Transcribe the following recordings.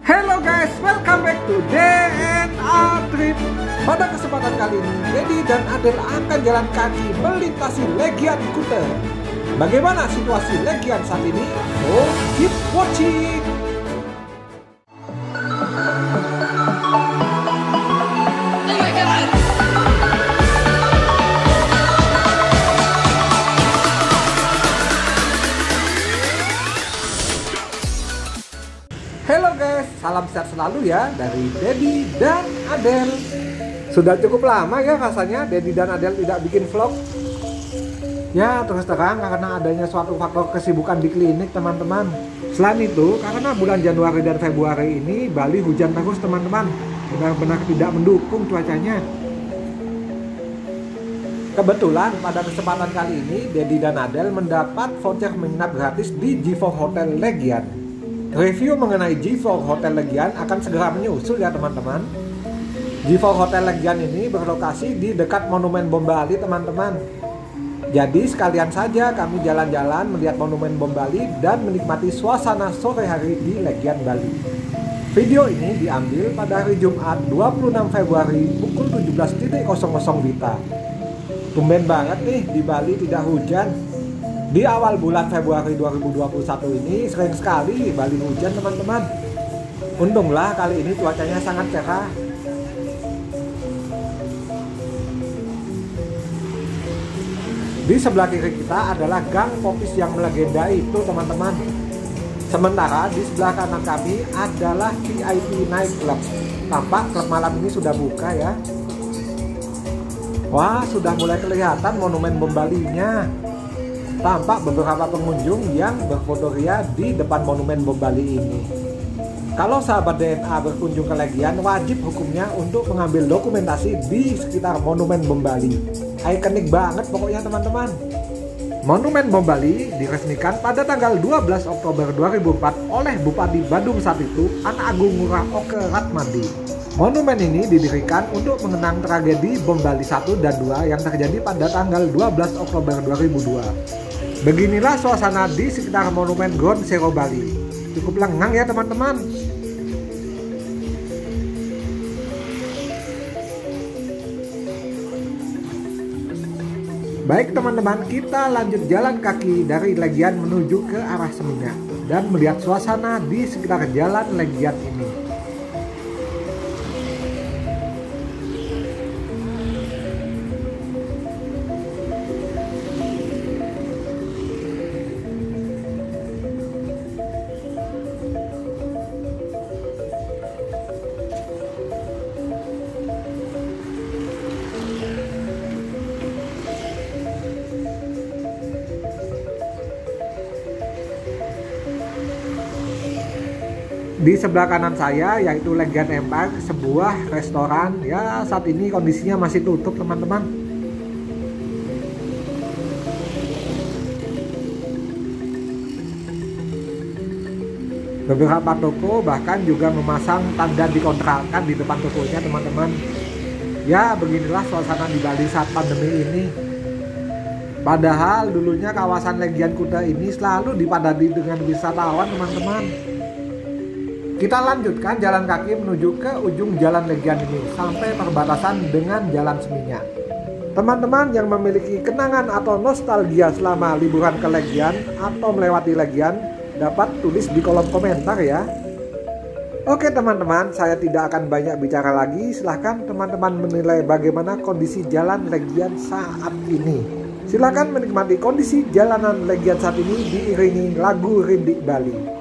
Hello guys, welcome back to DNA Trip. Pada kesempatan kali ini, Dedi dan Adel akan jalan kaki melintasi Legian Kute. Bagaimana situasi Legian saat ini? So, keep watching. Halo guys, salam sehat selalu ya dari Dedi dan Adel. Sudah cukup lama ya rasanya Dedi dan Adel tidak bikin vlog. Ya terus terang karena adanya suatu faktor kesibukan di klinik teman-teman. Selain itu karena bulan Januari dan Februari ini Bali hujan terus teman-teman. Benar-benar tidak mendukung cuacanya. Kebetulan pada kesempatan kali ini Dedi dan Adel mendapat voucher menginap gratis di G4 Hotel Legian. Review mengenai G4 Hotel Legian akan segera menyusul ya teman-teman. G4 Hotel Legian ini berlokasi di dekat Monumen Bom Bali teman-teman. Jadi sekalian saja kami jalan-jalan melihat Monumen Bom Bali dan menikmati suasana sore hari di Legian Bali. Video ini diambil pada hari Jumat 26 Februari pukul 17.00 WITA. Tumben banget nih di Bali tidak hujan. Di awal bulan Februari 2021 ini sering sekali Bali hujan teman-teman. Untunglah kali ini cuacanya sangat cerah. Di sebelah kiri kita adalah gang Popis yang melegenda itu teman-teman. Sementara di sebelah kanan kami adalah VIP Night Club. Tampak klub malam ini sudah buka ya. Wah, sudah mulai kelihatan Monumen Bom Bali-nya. Tampak beberapa pengunjung yang berfotoria di depan Monumen Bom Bali ini. Kalau sahabat DNA berkunjung ke Legian, wajib hukumnya untuk mengambil dokumentasi di sekitar Monumen Bom Bali. Ikonik banget pokoknya teman-teman. Monumen Bom Bali diresmikan pada tanggal 12 Oktober 2004 oleh Bupati Bandung saat itu, An Agung Ngurah Oke Ratmadi. Monumen ini didirikan untuk mengenang tragedi Bom Bali 1 dan 2 yang terjadi pada tanggal 12 Oktober 2002. Beginilah suasana di sekitar Monumen Ground Zero Bali. Cukup lengang ya teman-teman. Baik teman-teman, kita lanjut jalan kaki dari Legian menuju ke arah Seminyak dan melihat suasana di sekitar jalan Legian ini. Di sebelah kanan saya yaitu Legian Empire, sebuah restoran. Ya saat ini kondisinya masih tutup teman-teman. Beberapa toko bahkan juga memasang tanda dikontrakan di depan tokonya teman-teman. Ya beginilah suasana di Bali saat pandemi ini. Padahal dulunya kawasan Legian Kute ini selalu dipadati dengan wisatawan teman-teman. Kita lanjutkan jalan kaki menuju ke ujung jalan Legian ini sampai perbatasan dengan jalan Seminyak. Teman-teman yang memiliki kenangan atau nostalgia selama liburan ke Legian atau melewati Legian dapat tulis di kolom komentar ya. Oke teman-teman, saya tidak akan banyak bicara lagi. Silahkan teman-teman menilai bagaimana kondisi jalan Legian saat ini. Silahkan menikmati kondisi jalanan Legian saat ini diiringi lagu Rindik Bali.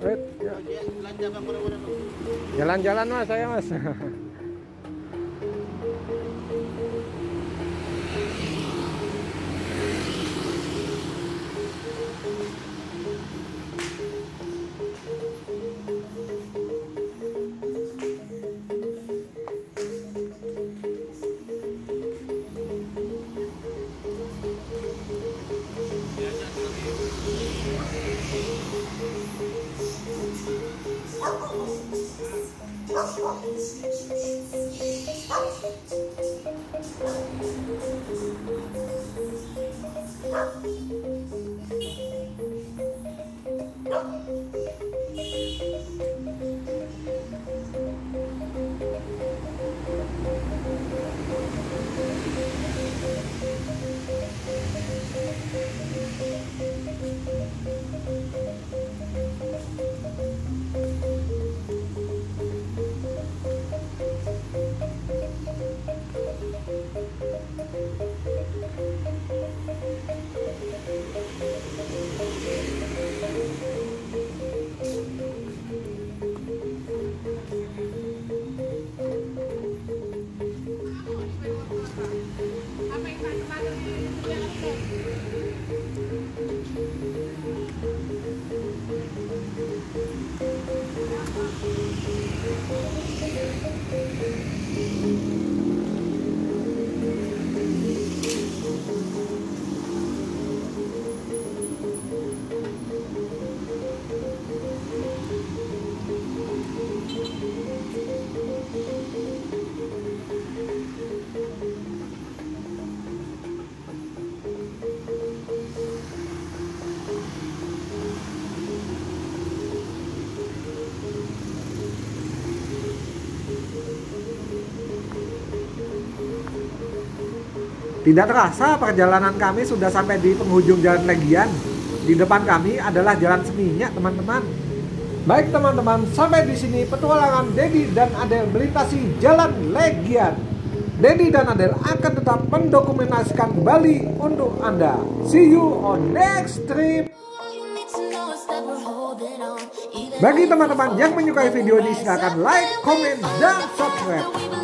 Wait, ya. Jalan-jalan mas, saya mas. Tidak terasa perjalanan kami sudah sampai di penghujung Jalan Legian. Di depan kami adalah Jalan Seminyak, teman-teman. Baik teman-teman, sampai di sini petualangan Dedi dan Adel melintasi Jalan Legian. Dedi dan Adel akan tetap mendokumentasikan Bali untuk Anda. See you on next trip. Bagi teman-teman yang menyukai video ini, silahkan like, komen, dan subscribe.